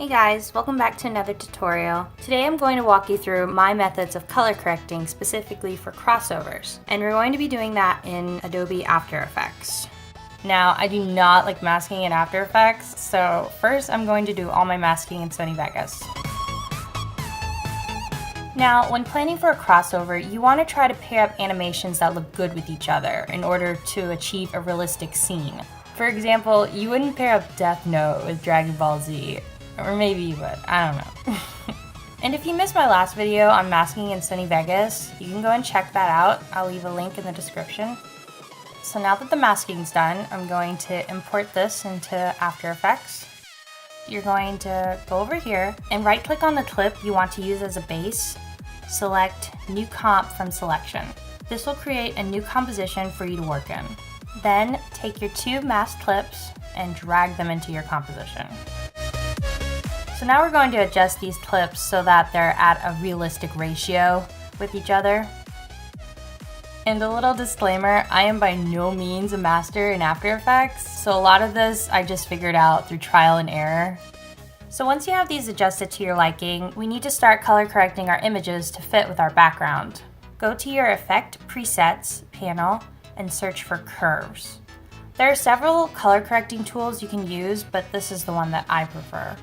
Hey guys, welcome back to another tutorial. Today I'm going to walk you through my methods of color correcting specifically for crossovers, and we're going to be doing that in Adobe After Effects. Now, I do not like masking in After Effects, so first I'm going to do all my masking in Sony Vegas. Now, when planning for a crossover, you want to try to pair up animations that look good with each other in order to achieve a realistic scene. For example, you wouldn't pair up Death Note with Dragon Ball Z. Or maybe you would, I don't know. And if you missed my last video on masking in Sony Vegas, you can go and check that out. I'll leave a link in the description. So now that the masking's done, I'm going to import this into After Effects. You're going to go over here and right click on the clip you want to use as a base. Select New Comp from Selection. This will create a new composition for you to work in. Then take your two masked clips and drag them into your composition. So now we're going to adjust these clips so that they're at a realistic ratio with each other. And a little disclaimer, I am by no means a master in After Effects, so a lot of this I just figured out through trial and error. So once you have these adjusted to your liking, we need to start color correcting our images to fit with our background. Go to your Effect Presets panel and search for Curves. There are several color correcting tools you can use, but this is the one that I prefer.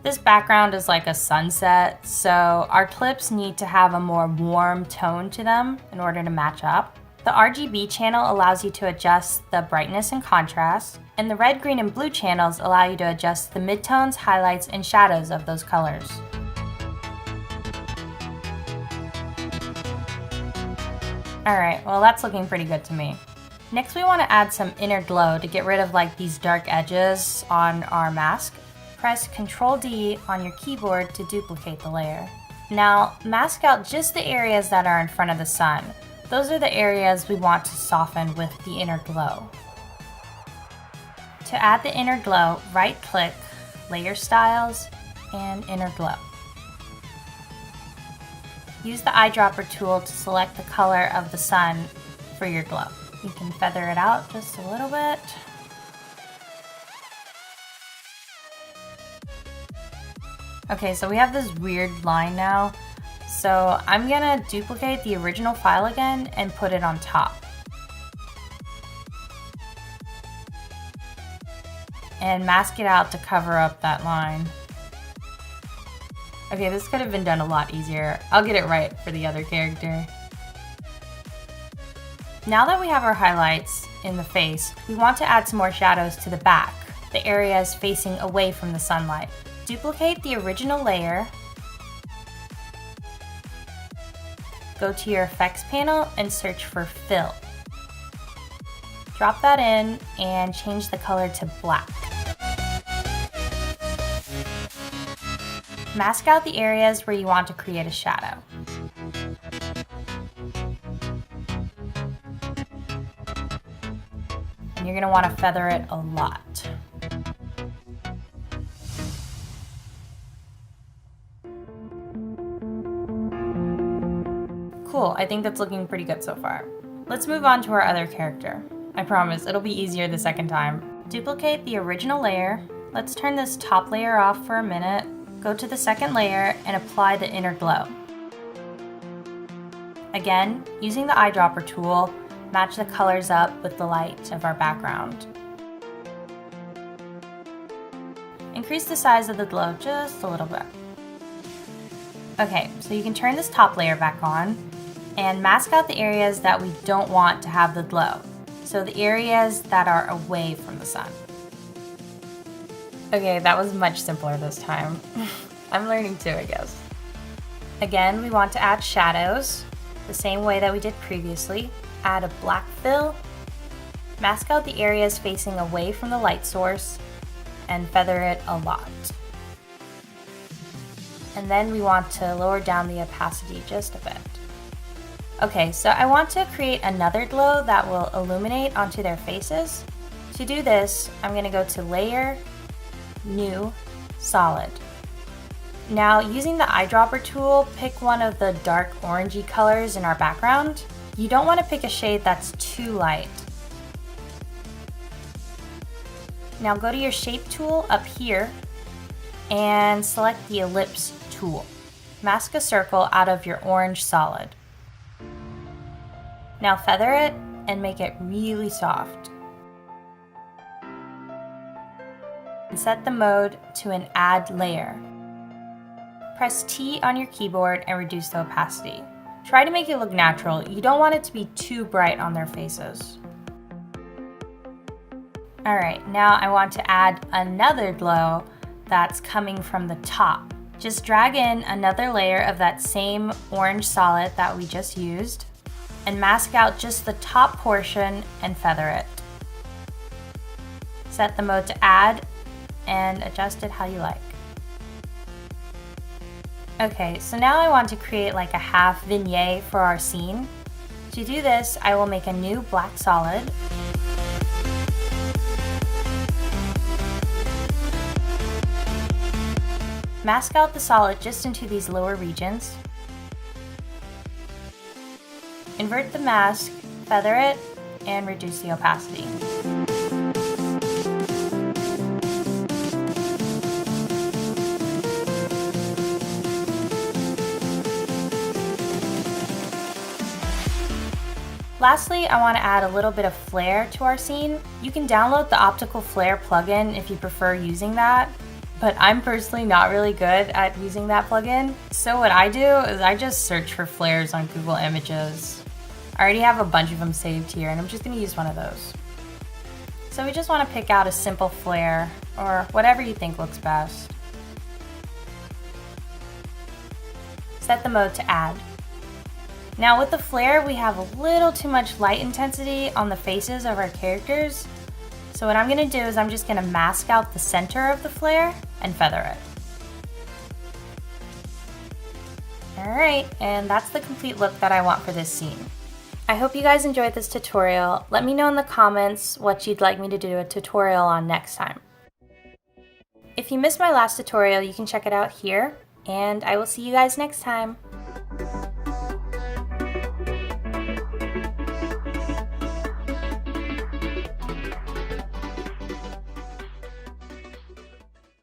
This background is like a sunset, so our clips need to have a more warm tone to them in order to match up. The RGB channel allows you to adjust the brightness and contrast, and the red, green, and blue channels allow you to adjust the midtones, highlights, and shadows of those colors. Alright, well that's looking pretty good to me. Next we want to add some inner glow to get rid of like these dark edges on our mask. Press Ctrl D on your keyboard to duplicate the layer. Now, mask out just the areas that are in front of the sun. Those are the areas we want to soften with the inner glow. To add the inner glow, right-click, Layer Styles, and Inner Glow. Use the eyedropper tool to select the color of the sun for your glow. You can feather it out just a little bit. Okay, so we have this weird line now, so I'm gonna duplicate the original file again and put it on top. And mask it out to cover up that line. Okay, this could have been done a lot easier. I'll get it right for the other character. Now that we have our highlights in the face, we want to add some more shadows to the back, the areas facing away from the sunlight. Duplicate the original layer, go to your effects panel and search for fill. Drop that in and change the color to black. Mask out the areas where you want to create a shadow. And you're going to want to feather it a lot. Cool, I think that's looking pretty good so far. Let's move on to our other character. I promise, it'll be easier the second time. Duplicate the original layer. Let's turn this top layer off for a minute. Go to the second layer and apply the inner glow. Again, using the eyedropper tool, match the colors up with the light of our background. Increase the size of the glow just a little bit. Okay, so you can turn this top layer back on and mask out the areas that we don't want to have the glow. So the areas that are away from the sun. Okay, that was much simpler this time. I'm learning too, I guess. Again, we want to add shadows the same way that we did previously. Add a black fill, mask out the areas facing away from the light source, and feather it a lot. And then we want to lower down the opacity just a bit. Okay, so I want to create another glow that will illuminate onto their faces. To do this, I'm going to go to Layer, New, Solid. Now, using the eyedropper tool, pick one of the dark orangey colors in our background. You don't want to pick a shade that's too light. Now go to your Shape tool up here and select the ellipse tool. Mask a circle out of your orange solid. Now feather it and make it really soft. And set the mode to an add layer. Press T on your keyboard and reduce the opacity. Try to make it look natural. You don't want it to be too bright on their faces. Alright, now I want to add another glow that's coming from the top. Just drag in another layer of that same orange solid that we just used and mask out just the top portion and feather it. Set the mode to add and adjust it how you like. Okay, so now I want to create like a half vignette for our scene. To do this, I will make a new black solid. Mask out the solid just into these lower regions. Invert the mask, feather it, and reduce the opacity. Lastly, I want to add a little bit of flair to our scene. You can download the optical flair plugin if you prefer using that, but I'm personally not really good at using that plugin. So what I do is I just search for flares on Google Images. I already have a bunch of them saved here and I'm just going to use one of those. So we just want to pick out a simple flare or whatever you think looks best. Set the mode to add. Now with the flare, we have a little too much light intensity on the faces of our characters. So what I'm going to do is I'm just going to mask out the center of the flare and feather it. Alright, and that's the complete look that I want for this scene. I hope you guys enjoyed this tutorial. Let me know in the comments what you'd like me to do a tutorial on next time. If you missed my last tutorial, you can check it out here, and I will see you guys next time.